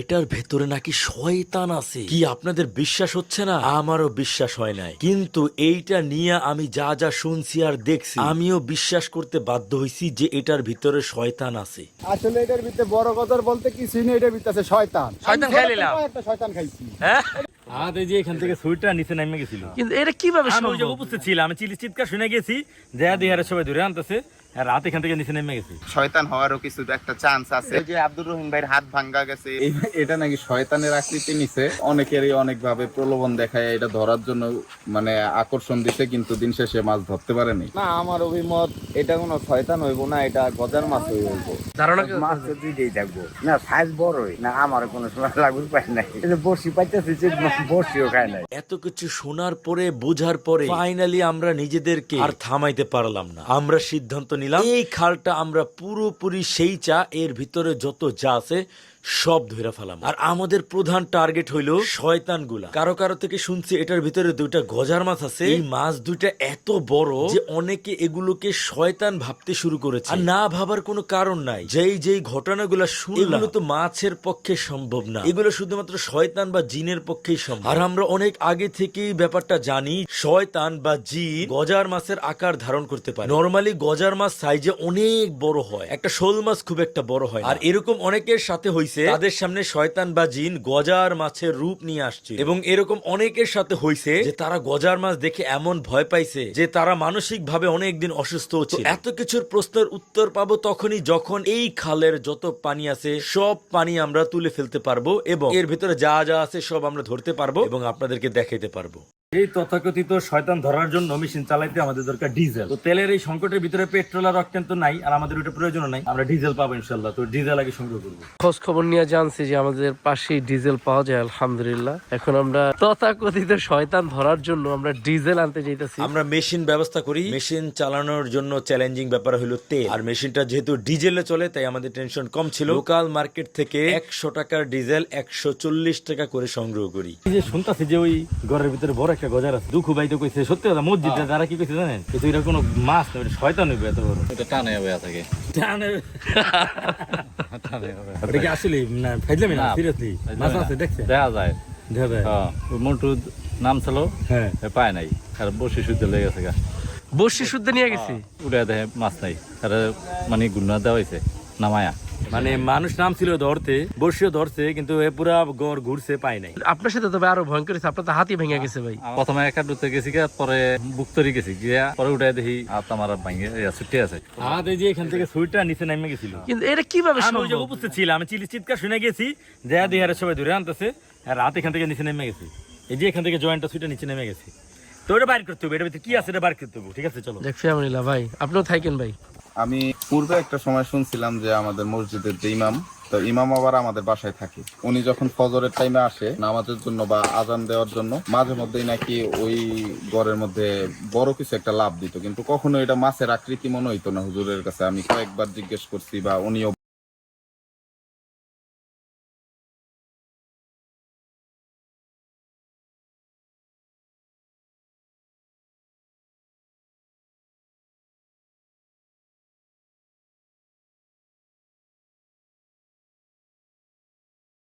এটার ভেতরে নাকি শয়তান আছে। কি আপনাদের বিশ্বাস হচ্ছে না? আমারও বিশ্বাস হয় নাই, কিন্তু এইটা নিয়ে আমি যা যা শুনছি আর দেখছি, আমিও বিশ্বাস করতে বাধ্য হইছি যে এটার ভিতরে শয়তান আছে। আসলে এটার ভিতরে বড় কথা বলতে কিছুই নেই, এটার ভিতরে আছে শয়তান। শয়তান খাই নিলাম। একটা শয়তান খাইছি। হ্যাঁ, এই যে এখান থেকে সুইটটা নিচে নামে গেছিল, কিন্তু এটা কিভাবে আমি ওই যে উপস্থিত ছিলাম, আমি চিৎকার শুনে গেছি, দেয়া দিহারে সবাই ধরে আনতেছে, আর রাত এখান থেকে নিচে নেমে গেছে। শয়তান হওয়ারও কিছু একটা চান্স আছে। এই যে আব্দুর রহিম ভাইয়ের হাত ভাঙ্গা গেছে, এটা নাকি শয়তানের আকৃতি নিছে। অনেকেরই অনেক ভাবে প্রলোভন দেখায় এটা ধরার জন্য, মানে আকর্ষণ দিছে, কিন্তু দিন শেষে মাছ ধরতে পারেনি। না, আমার অভিমত এটা কোনো শয়তান হইব না, এটা গজার মাছ হইব। ধারণা মাছ তো দুইটাই থাকবো না, সাইজ বড়ই না, আমার কোনো সময় লাগবে পাই নাই। বসি পাইতেছি, বসিও খায় নাই। এত কিছু শোনার পরে, বোঝার পরে ফাইনালি আমরা নিজেদেরকে আর থামাইতে পারলাম না। আমরা সিদ্ধান্ত নিলাম এই খালটা আমরা পুরোপুরি সেই চা এর ভিতরে যত যা আছে সব ধরে ফেলাম। আর আমাদের প্রধান টার্গেট হইলো শয়তানগুলা। কারো কারো থেকে শুনছি এটার ভিতরে দুইটা গজার মাছ আছে। এই মাছ দুইটা এত বড় যে অনেকে এগুলোকে শয়তান ভাবতে শুরু করেছে। আর না ভাবার কোনো কারণ নাই। যেই ঘটনাগুলা শুনলাম, এগুলো তো মাছের পক্ষে সম্ভব না, এগুলো শুধুমাত্র শয়তান বা জিনের পক্ষেই সম্ভব। আর আমরা অনেক আগে থেকেই ব্যাপারটা জানি, শয়তান বা জিন গজার মাছের আকার ধারণ করতে পারে। নরমালি গজার মাছ সাইজে অনেক বড় হয়, একটা শোল মাছ খুব একটা বড় হয়। আর এরকম অনেকের সাথে হইছে, তাদের সামনে শয়তান বা জিন গজার মাছের রূপ নিয়ে আসছে। এবং এরকম অনেকের সাথে হইছে যে তারা গজার মাছ দেখে এমন ভয় পাইছে যে তারা মানসিক ভাবে অনেকদিন অসুস্থ হচ্ছে। এত কিছুর প্রশ্নের উত্তর পাবো তখনই যখন এই খালের যত পানি আছে সব পানি আমরা তুলে ফেলতে পারবো, এবং এর ভিতরে যা যা আছে সব আমরা ধরতে পারবো এবং আপনাদেরকে দেখাইতে পারবো। এই তথাকথিত শয়তান ধরার জন্য মেশিন চালাইতে আমাদের দরকার ডিজেল। তো তেলের এই সংকটের ভিতরে পেট্রোল আর অক্টেন তো নাই, আর আমাদের ওটা প্রয়োজন নাই। আমরা ডিজেল পাবো ইনশাল্লাহ, তো ডিজেল আগে সংগ্রহ করবো। খোঁজ খবর নিয়ে জানছি যে আমাদের পাশেই ডিজেল পাওয়া যায়, আলহামদুলিল্লাহ। এখন আমরা তথাকথিত শয়তান ধরার জন্য আমরা ডিজেল আনতে যাইতেছি। আমরা মেশিন ব্যবস্থা করি। মেশিন চালানোর জন্য চ্যালেঞ্জিং ব্যাপার হলো তেল, আর মেশিনটা যেহেতু ডিজেলে চলে তাই আমাদের টেনশন কম ছিল। লোকাল মার্কেট থেকে 100 টাকার ডিজেল 140 টাকা করে সংগ্রহ করি। এই যে শুনতাছি যে ওই ঘরের ভিতরে বড় একটা গজার আছে, দুঃখ ভাই তো কইছে সত্যি কথা, মসজিদে যারা কি কইছে জানেন, কিন্তু এটা কোনো মাছ না, এটা শয়তান হইবে এত বড়। এটা টানে হবে থাকে, টানে টানে হবে। এটা কি আসলে না ফাইজলামি না, সিরিয়াসলি মাছ আছে দেখছে, দেখা যায়। দেখা যায়। ওই মন্টু নাম ছিল, হ্যাঁ, পায় নাই, আর বসে শুদ্ধ লেগে গেছে গা। বসি শুদ্ধ নিয়ে গেছি, উঠে দেখে মাছ নাই, আর মানে গুন্না দেওয়া হয়েছে নামায়া। মানে মানুষ নাম ছিল ধরতে, বসিও ধরছে, কিন্তু এ পুরা গড় ঘুরছে, পায় নাই। আপনার সাথে তবে আরো ভয়ঙ্কর হয়েছে, আপনার তো হাতি ভেঙে গেছে ভাই। প্রথমে একটা ডুতে গেছি গা, পরে বুকতরি গেছি গিয়া, পরে উঠে দেখি হাত আমার ভাঙে ছুটে আছে। এই যে এখান থেকে সুইটটা নিচে নেমে গেছিল, কিন্তু এটা কিভাবে আমি ওই যে সম্ভব? উপস্থিত ছিলাম, আমি চিৎকার শুনে গেছি, দেয়া দিহারে সবাই ধরে আনতেছে, আর রাত এখান থেকে নিচে নেমে গেছে। এই যে এখান থেকে জয়েন্টটা সুইটটা নিচে নেমে গেছে, তো এটা বাইর করতে হবে। এটার ভিতরে কি আছে এটা বাইর করতে হবে। ঠিক আছে, চলো। দেখ ফিয়ামনিল্লাহ ভাই, আপনিও থাকেন ভাই। আমি পূর্বে একটা সময় শুনছিলাম যে আমাদের মসজিদের যে ইমাম, তো ইমাম আবার আমাদের বাসায় থাকে। উনি যখন ফজরের টাইমে আসে নামাজের জন্য বা আজান দেওয়ার জন্য, মাঝে মধ্যেই নাকি ওই ঘরের মধ্যে বড় কিছু একটা লাভ দিত, কিন্তু কখনো এটা মাছের আকৃতি মনে হইতো না হুজুরের কাছে। আমি কয়েকবার জিজ্ঞেস করছি বা উনিও